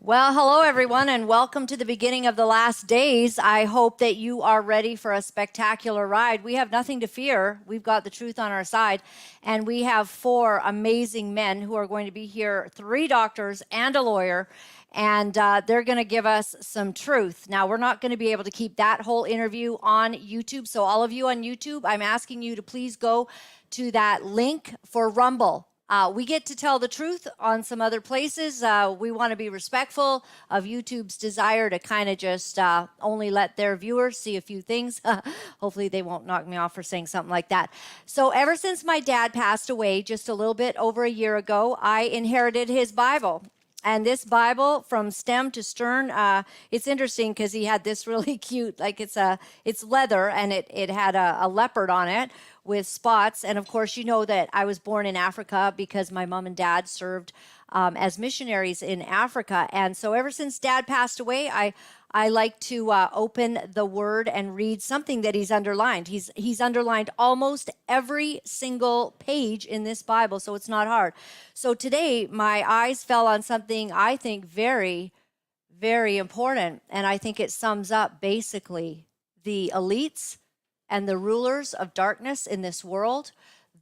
Well, hello, everyone, and welcome to the beginning of the last days. I hope that you are ready for a spectacular ride. We have nothing to fear. We've got the truth on our side, and we have four amazing men who are going to be here, 3 doctors and a lawyer, and they're going to give us some truth. Now, we're not going to be able to keep that whole interview on YouTube, so all of you on YouTube, I'm asking you to please go to that link for Rumble. We get to tell the truth on some other places. We want to be respectful of YouTube's desire to kind of just only let their viewers see a few things. Hopefully they won't knock me off for saying something like that. So ever since my dad passed away just a little bit over a year ago, I inherited his Bible. And this Bible, from stem to stern, it's interesting because he had this really cute, like it's leather, and it had a leopard on it with spots. And of course, you know that I was born in Africa because my mom and dad served as missionaries in Africa. And so ever since Dad passed away, I like to open the Word and read something that he's underlined. He's underlined almost every single page in this Bible, so it's not hard. So today, my eyes fell on something I think very, very important, and I think it sums up basically the elites and the rulers of darkness in this world,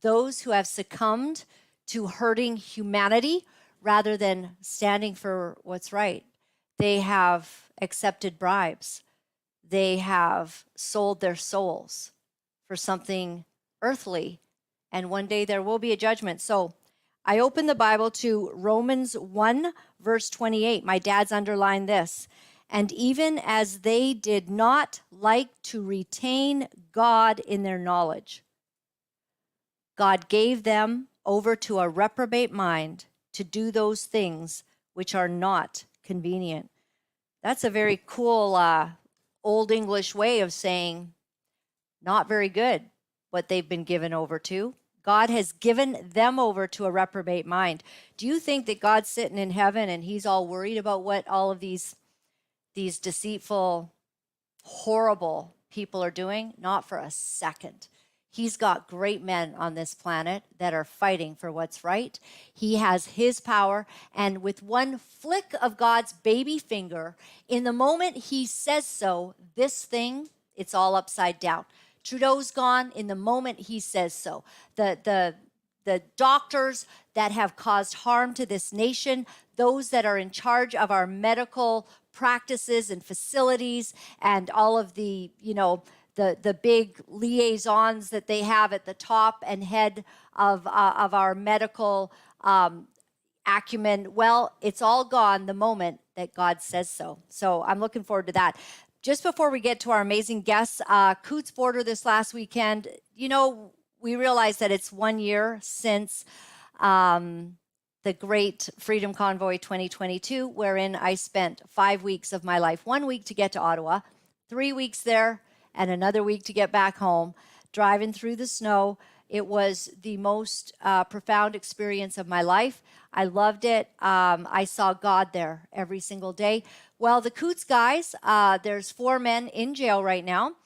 those who have succumbed to hurting humanity rather than standing for what's right. They have accepted bribes. They have sold their souls for something earthly, and one day there will be a judgment. So I opened the Bible to Romans 1, verse 28. My dad's underlined this. And even as they did not like to retain God in their knowledge, God gave them over to a reprobate mind to do those things which are not convenient. That's a very cool Old English way of saying not very good what they've been given over to. God has given them over to a reprobate mind. Do you think that God's sitting in heaven and he's all worried about what all of these deceitful, horrible people are doing? Not for a second. He's got great men on this planet that are fighting for what's right. He has his power, and with one flick of God's baby finger, in the moment he says so, this thing, it's all upside down. Trudeau's gone in the moment he says so. The doctors that have caused harm to this nation, those that are in charge of our medical practices and facilities and all of the, the big liaisons that they have at the top and head of our medical acumen. Well, it's all gone the moment that God says so. So I'm looking forward to that. Just before we get to our amazing guests, Coutts Border this last weekend, we realized that it's 1 year since the Great Freedom Convoy 2022, wherein I spent 5 weeks of my life, 1 week to get to Ottawa, 3 weeks there, and another week to get back home, driving through the snow. It was the most profound experience of my life. I loved it. I saw God there every single day. Well, the Coutts guys, there's 4 men in jail right now,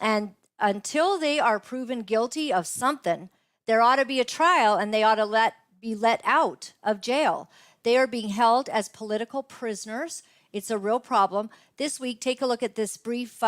and until they are proven guilty of something, there ought to be a trial, and they ought to be let out of jail. They are being held as political prisoners. It's a real problem. This week, take a look at this brief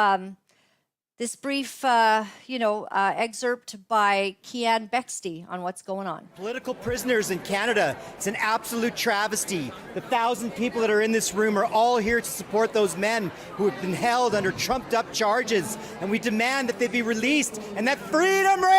excerpt by Kian Bexty on what's going on. Political prisoners in Canada. It's an absolute travesty. The 1,000 people that are in this room are all here to support those men who have been held under trumped-up charges, and we demand that they be released and that freedom reign!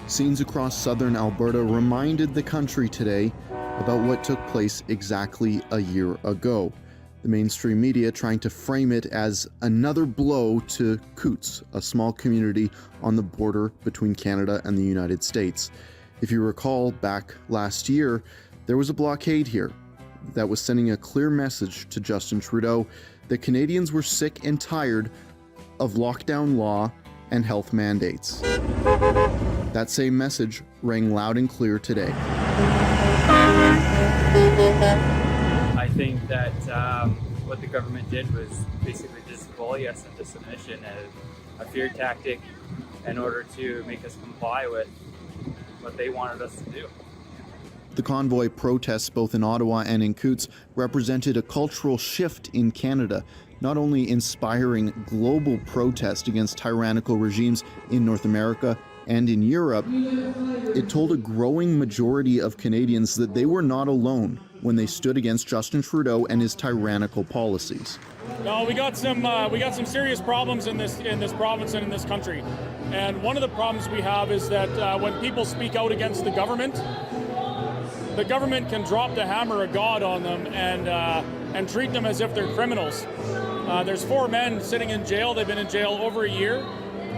Scenes across southern Alberta reminded the country today about what took place exactly a year ago. The mainstream media trying to frame it as another blow to Coutts, a small community on the border between Canada and the United States. If you recall, back last year, there was a blockade here that was sending a clear message to Justin Trudeau that Canadians were sick and tired of lockdown law and health mandates. That same message rang loud and clear today. I think that what the government did was basically just bully us into submission as a fear tactic in order to make us comply with what they wanted us to do. The convoy protests, both in Ottawa and in Coutts, represented a cultural shift in Canada, not only inspiring global protest against tyrannical regimes in North America and in Europe, it told a growing majority of Canadians that they were not alone when they stood against Justin Trudeau and his tyrannical policies. No, we got some serious problems in this province and in this country, and one of the problems we have is that when people speak out against the government can drop the hammer of God on them and treat them as if they're criminals. There's 4 men sitting in jail. They've been in jail over a year,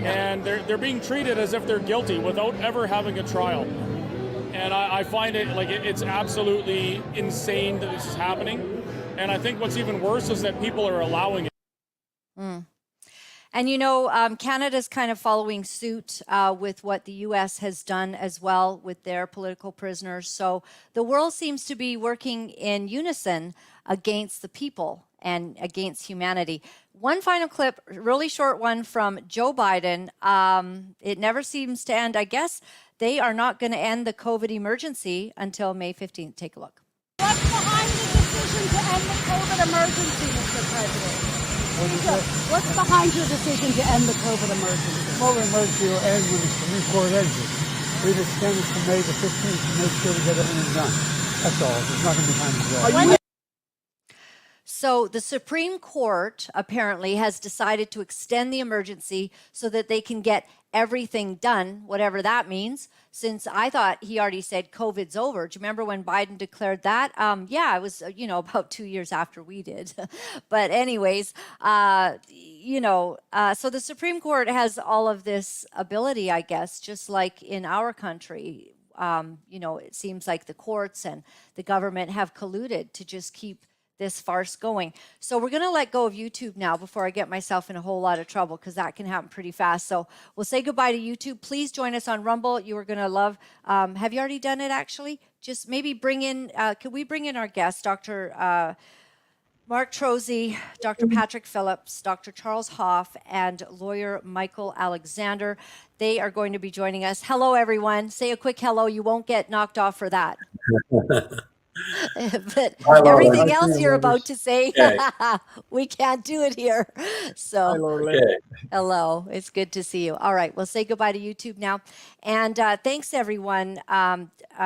and they're being treated as if they're guilty without ever having a trial. And I find it like it's absolutely insane that this is happening. And I think what's even worse is that people are allowing it. And Canada's kind of following suit with what the U.S. has done as well with their political prisoners. So the world seems to be working in unison against the people and against humanity. One final clip, really short one from Joe Biden. It never seems to end. I guess they are not going to end the COVID emergency until May 15th. Take a look. What's behind the decision to end the COVID emergency, Mr. President? What's behind your decision to end the COVID emergency? COVID emergency will end when the Supreme Court ends it. We've extended to May the 15th to make sure we get everything done. That's all. There's nothing behind the wall. So the Supreme Court apparently has decided to extend the emergency so that they can get everything done, whatever that means, since I thought he already said COVID's over. Do you remember when Biden declared that? Yeah, it was, about 2 years after we did. But anyways, so the Supreme Court has all of this ability, I guess, just like in our country. It seems like the courts and the government have colluded to just keep this farce going. So we're going to let go of YouTube now before I get myself in a whole lot of trouble, because that can happen pretty fast. So we'll say goodbye to YouTube. Please join us on Rumble. You are going to love. Have you already done it, actually? Just maybe bring in, could we bring in our guests, Dr. Mark Trozzi, Dr. Patrick Phillips, Dr. Charles Hoffe, and lawyer Michael Alexander. They are going to be joining us. Hello, everyone. Say a quick hello. You won't get knocked off for that. But everything else you're about to say, we can't do it here. So, hello, it's good to see you. All right, we'll say goodbye to YouTube now. And thanks, everyone.